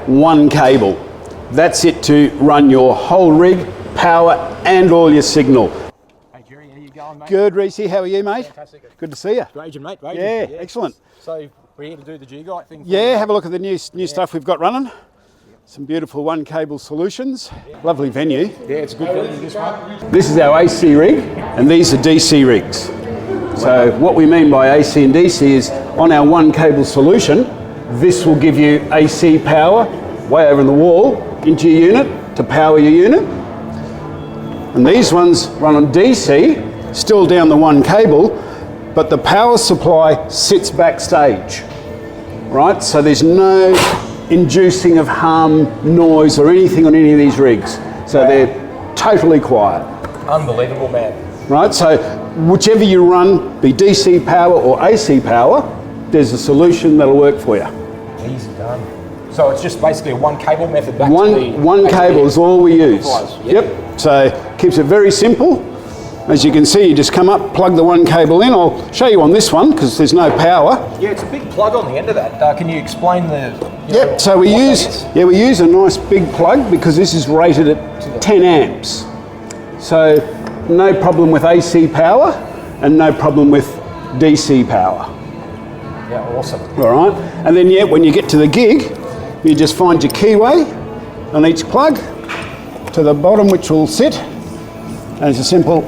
one cable. That's it to run your whole rig, power and all your signal. Hey Jerry, how you going, mate? Good, Reece. How are you, mate? Fantastic. Good to see you. Raging, mate. Raging. Yeah, excellent. So we're here to do the Dugyte thing. Yeah, have a look at the new stuff we've got running. Some beautiful one cable solutions. Lovely venue. Yeah, it's a good venue, this one. This is our AC rig, and these are DC rigs. So what we mean by AC and DC is on our one cable solution, this will give you AC power way over in the wall into your unit to power your unit. And these ones run on DC, still down the one cable, but the power supply sits backstage, right? So there's no inducing of hum, noise or anything on any of these rigs. So they're totally quiet. Unbelievable, man. Right, so whichever you run, be DC power or AC power, there's a solution that'll work for you. Easy done. So it's just basically a one cable method back to the... One cable is all we use. Yep. So keeps it very simple. As you can see, you just come up, plug the one cable in. I'll show you on this one because there's no power. Yeah, it's a big plug on the end of that. Can you explain the... Yep, so we use a nice big plug because this is rated at 10 amps. So no problem with AC power and no problem with DC power. Yeah, awesome. All right, and then when you get to the gig, you just find your keyway on each plug to the bottom, which will sit, and it's a simple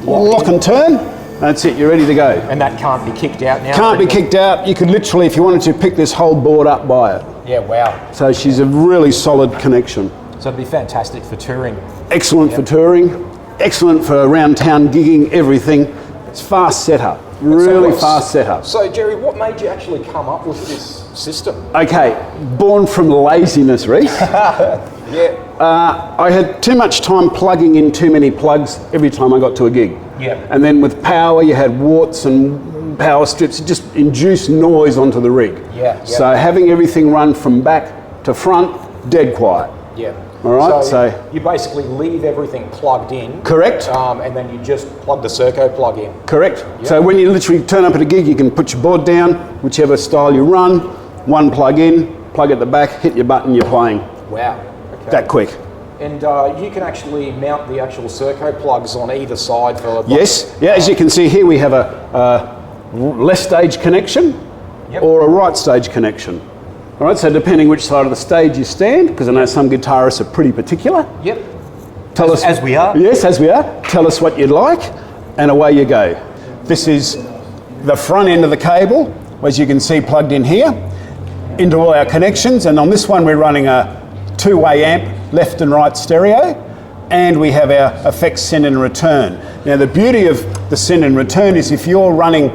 lock and turn. That's it, you're ready to go. And that can't be kicked out now? Can't be kicked out. You could literally, if you wanted to, pick this whole board up by it. Yeah, wow. So she's a really solid connection. So it'd be fantastic for touring. Excellent for touring, excellent for around town gigging, everything. It's fast setup, really fast setup. So Jerry, what made you actually come up with this system? Okay, born from laziness, Reece. Yeah. I had too much time plugging in too many plugs every time I got to a gig. Yeah. And then with power, you had warts and power strips. It just induced noise onto the rig. Yeah. So having everything run from back to front, dead quiet. Yeah. All right. So you basically leave everything plugged in. Correct. And then you just plug the Serco plug in. Correct. Yep. So when you literally turn up at a gig, you can put your board down, whichever style you run, one plug in, plug at the back, hit your button, you're playing. Wow. Okay. That quick. And you can actually mount the actual Serco plugs on either side for... Yes. Yeah, as you can see here, we have a left stage connection or a right stage connection. All right, so depending which side of the stage you stand, because I know some guitarists are pretty particular. Yep. Tell us, as we are. Yes, as we are. Tell us what you'd like, and away you go. This is the front end of the cable, as you can see plugged in here, into all our connections. And on this one, we're running a two-way amp, left and right stereo, and we have our effects send and return. Now, the beauty of the send and return is if you're running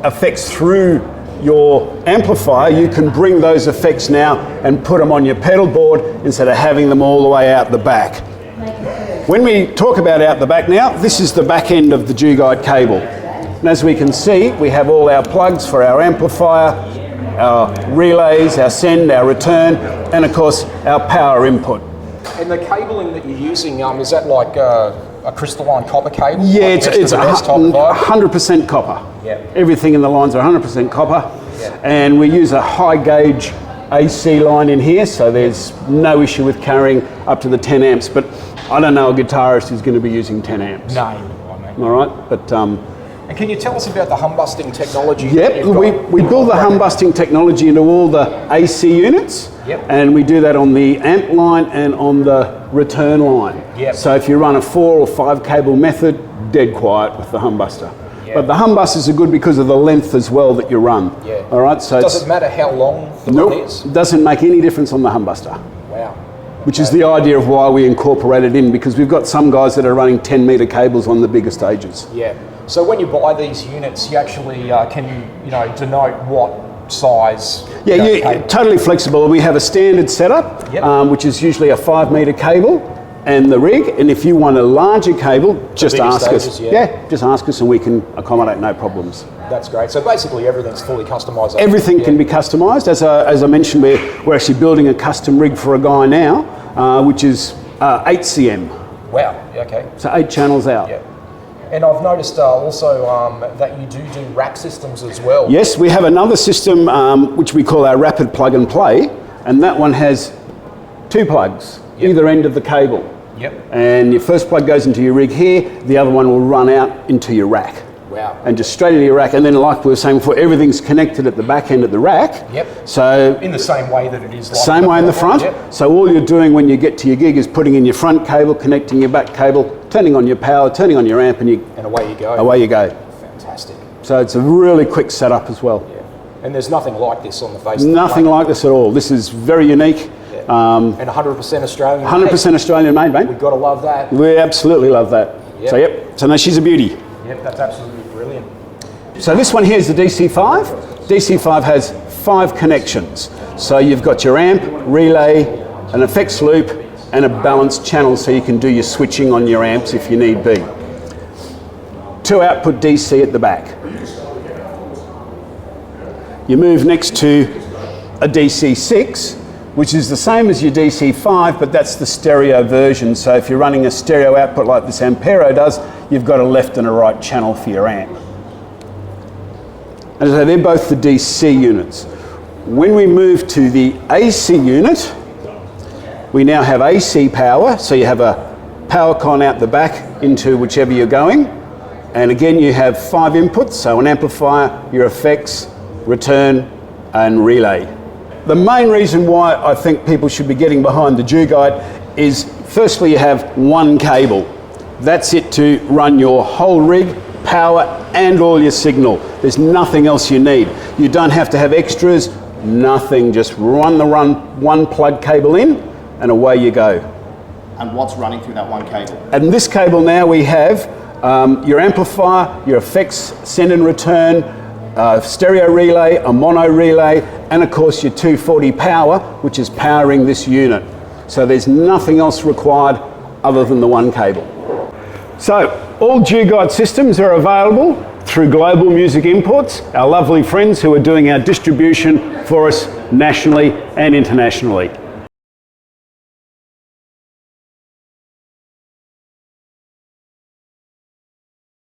effects through your amplifier, you can bring those effects now and put them on your pedal board instead of having them all the way out the back. When we talk about out the back now, this is the back end of the Dugyte cable. And as we can see, we have all our plugs for our amplifier, our relays, our send, our return, and of course our power input. And the cabling that you're using, is that like a crystalline copper cable? Yeah, like it's 100% copper. Yeah. Everything in the lines are 100% copper. Yeah. And we use a high gauge AC line in here, so there's no issue with carrying up to the 10 amps. But I don't know a guitarist who's going to be using 10 amps. No, all right, but and can you tell us about the hum busting technology? Yep, we build the hum busting technology into all the AC units. Yep. And we do that on the amp line and on the return line. Yep. So if you run a 4 or 5 cable method, dead quiet with the hum buster. Yep. But the hum busters are good because of the length as well that you run. Yeah. All right. So does it matter how long the run is? Nope. Doesn't make any difference on the hum buster. Wow. Which is the idea of why we incorporate it in, because we've got some guys that are running 10-meter cables on the bigger stages. Yeah. So when you buy these units, you actually can denote what size? Yeah, you're totally flexible. We have a standard setup, which is usually a 5-meter cable and the rig. And if you want a larger cable, just ask us. Yeah, just ask us and we can accommodate, no problems. That's great. So basically everything's fully customised. Everything can be customised. As I mentioned, we're actually building a custom rig for a guy now, which is 8 cm. Wow, okay. So 8 channels out. Yeah. And I've noticed also that you do rack systems as well. Yes, we have another system which we call our rapid plug and play, and that one has 2 plugs, either end of the cable. Yep. And your first plug goes into your rig here, the other one will run out into your rack. Wow. And just straight into your rack, and then like we were saying before, everything's connected at the back end of the rack. Yep. So in the same way that it is. Like same way in the front. Yep. So all you're doing when you get to your gig is putting in your front cable, connecting your back cable, turning on your power, turning on your amp, and away you go. Away you go. Fantastic. So it's a really quick setup as well. Yeah. And there's nothing like this on the face. Nothing like this at all. This is very unique. Yeah. And 100% Australian. 100% Australian made, mate. We've got to love that. We absolutely love that. Yep. So yep. So no, she's a beauty. Yep, that's absolutely brilliant. So this one here is the DC5. DC5 has 5 connections. So you've got your amp, relay, an effects loop, and a balanced channel so you can do your switching on your amps if you need be. 2 output DC at the back. You move next to a DC6, which is the same as your DC5, but that's the stereo version. So if you're running a stereo output like this Ampero does, you've got a left and a right channel for your amp. And so they're both the DC units. When we move to the AC unit, we now have AC power. So you have a power con out the back into whichever you're going. And again, you have 5 inputs. So an amplifier, your effects, return, and relay. The main reason why I think people should be getting behind the Dugyte is, firstly, you have 1 cable. That's it to run your whole rig, power, and all your signal. There's nothing else you need. You don't have to have extras, nothing. Just run the 1 plug cable in, and away you go. And what's running through that 1 cable? And this cable now we have your amplifier, your effects, send and return, stereo relay, a mono relay, and of course your 240 power, which is powering this unit. So there's nothing else required other than the 1 cable. So all Dugyte systems are available through Global Music Imports, our lovely friends who are doing our distribution for us nationally and internationally.